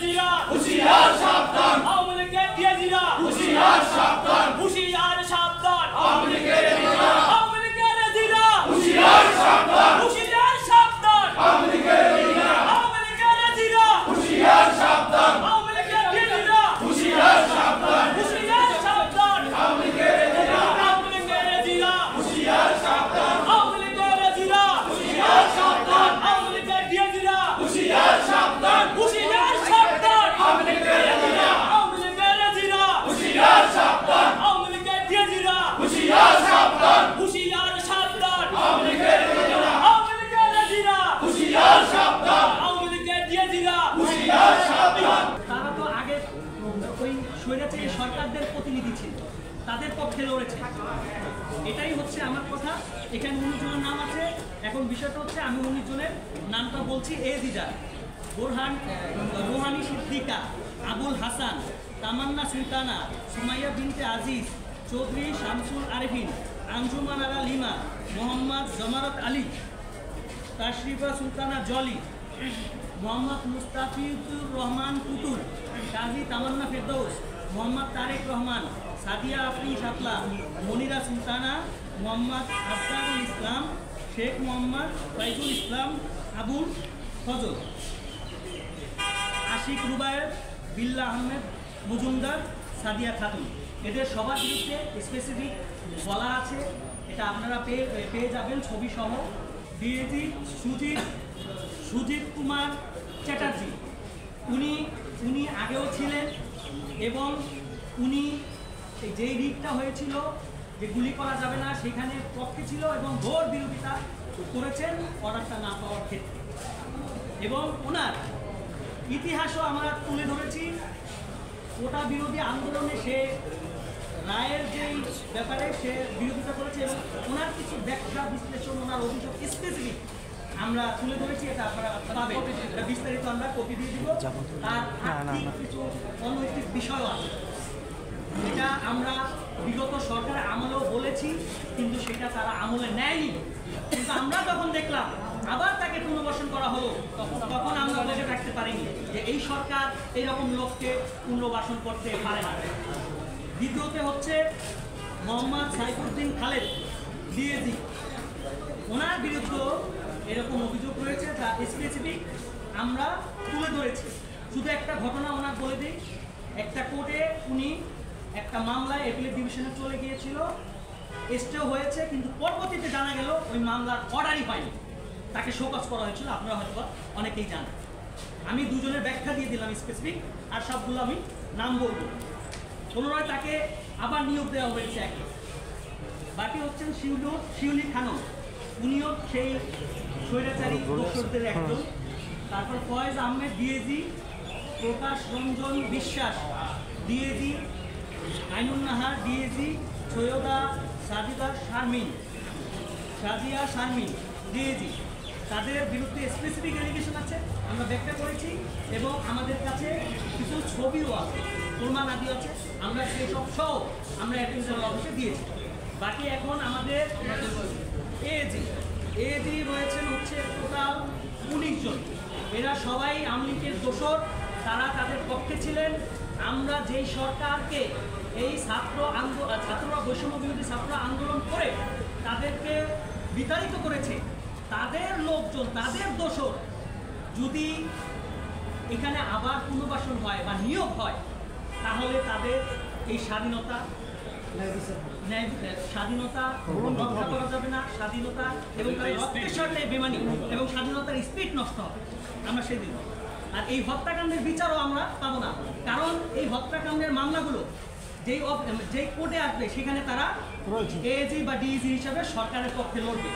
জিরা হুশিয়ার সাবধান আওয়ামী লীগের জিরা হুশিয়ার সাবধান হুশিয়ার সাবধান আওয়ামী লীগের জিরা আওয়ামী লীগের জিরা হুশিয়ার সাবধান হুশিয়ার সাবধান আওয়ামী লীগের জিরা আওয়ামী লীগের জিরা হুশিয়ার সাবধান আওয়ামী লীগের জিরা হুশিয়ার সাবধান হুশিয়ার সাবধান আওয়ামী লীগের জিরা আওয়ামী লীগের জিরা হুশিয়ার সাবধান আওয়ামী লীগের জিরা হুশিয়ার সাবধান আওয়ামী লীগের জিরা হুশিয়ার সাবধান হুশিয়ার সাবধান আওয়ামী লীগের জিরা আওয়ামী লীগের জিরা হুশিয়ার সাবধান আওয়ামী লীগের জিরা হুশিয়ার সাবধান হুশিয়ার সাবধান আওয়ামী লীগের জিরা আওয়ামী লীগের জিরা হুশিয়ার সাবধান আওয়ামী লীগের জিরা হুশিয়ার সাবধান তারা তো আগে ওই স্বৈরাচারী সরকারদের প্রতিনিধি ছিল, তাদের পক্ষে লড়েছে। এটাই হচ্ছে আমার কথা। এখানে 19 জনের নাম আছে। এখন বিষয়টা হচ্ছে আমি 19 জনের নামটা বলছি। এজিজা, রোহানি সিদ্দিকা, আবুল হাসান, তামান্না সুলতানা, সুমাইয়া বিনতে আজিজ, চৌধুরী শামসুল আরেফিন, আঞ্জুমান আরা লিমা, মোহাম্মদ জমারত আলী, তাশরিফা সুলতানা জলি, মোহাম্মদ মুস্তাফিজুর রহমান পুতুল, কাজী তামান্না ফেরদৌস, মোহাম্মদ তারেক রহমান, সাদিয়া আফরিন শাপলা, মনিরা সুলতানা, মোহাম্মদ আফতারুল ইসলাম, শেখ মোহাম্মদ ফাইজুল ইসলাম, আবুল ফজল, আশিক রুবায়ের, বিল্লা আহমেদ মজুমদার, সাদিয়া খাতুন। এদের সবার বিরুদ্ধে স্পেসিফিক বলা আছে, এটা আপনারা পেয়ে যাবেন ছবি সহ। ডিএজি সুজিত কুমার চ্যাটার্জি, উনি আগেও ছিলেন এবং উনি যেই রিটটা হয়েছিল যে গুলি করা যাবে না সেখানে পক্ষে ছিল এবং ঘোর বিরোধিতা করেছেন অর্ডারটা না পাওয়ার ক্ষেত্রে। এবং ওনার ইতিহাসও আমরা তুলে ধরেছি। ওটা বিরোধী আন্দোলনে সে রায়ের যেই ব্যাপারে সে বিরোধিতা করেছে এবং ওনার কিছু ব্যাখ্যা বিশ্লেষণ, ওনার অভিযোগ স্পেসিফিক আমরা তুলে ধরেছি। এটা আপনারা পাবেন, এটা বিস্তারিত আমরা কপি দিয়ে দিব। তার আর্থিক কিছু অনৈতিক বিষয় আছে, এটা আমরা বিগত সরকারের আমলেও বলেছি, কিন্তু সেটা তারা আমলে নেয়নি। কিন্তু আমরা যখন দেখলাম আবার তাকে পুনর্বাসন করা হলো, তখন আমরা বসে থাকতে পারিনি যে এই সরকার এইরকম লোককে পুনর্বাসন করতে পারে না। দ্বিতীয়তে হচ্ছে মোহাম্মদ সাইফুদ্দিন খালেদ ডিএজি, ওনার বিরুদ্ধে এরকম অভিযোগ রয়েছে যা স্পেসিফিক আমরা তুলে ধরেছি। শুধু একটা ঘটনা ওনার বলে দিই, একটা কোর্টে উনি একটা মামলায় অ্যাপিলেট ডিভিশনে চলে গিয়েছিল, স্টে হয়েছে, কিন্তু পরবর্তীতে জানা গেল ওই মামলার অর্ডারই পায়নি, তাকে শোকজ করা হয়েছিল। আপনারা হয়তো অনেকেই জানেন। আমি দুজনের ব্যাখ্যা দিয়ে দিলাম স্পেসিফিক, আর সবগুলো আমি নাম বলবো। পুনরায় তাকে আবার নিয়োগ দেওয়া হয়েছে একে। বাকি হচ্ছেন শিউলি খানম, উনিও সেই স্বৈরাচারী দোসরদের একজন। তারপর ফয়েজ আহমেদ ডিএজি, প্রকাশ রঞ্জন বিশ্বাস ডিএজি, আইনুন নাহার ডিএজি, সৈয়দা সাজিয়া শারমিন ডিএজি। তাদের বিরুদ্ধে স্পেসিফিক অ্যালিগেশন আছে, আমরা ব্যাখ্যা করেছি এবং আমাদের কাছে কিছু ছবিও আছে, প্রমাণ আদি আছে। আমরা সেই সব সহ আমরা অ্যাটর্নি জেনারেল অফিসে দিয়েছি। বাকি এখন আমাদের এজি রয়েছেন হচ্ছে টোটাল 19 জন। এরা সবাই আওয়ামী লীগের দোসর, তারা তাদের পক্ষে ছিলেন। আমরা যেই সরকারকে এই ছাত্ররা বৈষম্য বিরোধী ছাত্র আন্দোলন করে তাদেরকে বিতাড়িত করেছে, তাদের লোকজন, তাদের দোসর যদি এখানে আবার পুনর্বাসন হয় বা নিয়োগ হয়, তাহলে তাদের এই স্বাধীনতা রক্ষা করা যাবে না। স্বাধীনতা এবং রক্তের স্বার্থে বেমানি এবং স্বাধীনতার স্পিড নষ্ট হবে, আমরা সেদিন। আর এই হত্যাকাণ্ডের বিচারও আমরা পাবো না, কারণ এই হত্যাকাণ্ডের মামলাগুলো যেই কোর্টে আসবে সেখানে তারা এজি বা ডিইজি হিসাবে সরকারের পক্ষে লড়বে।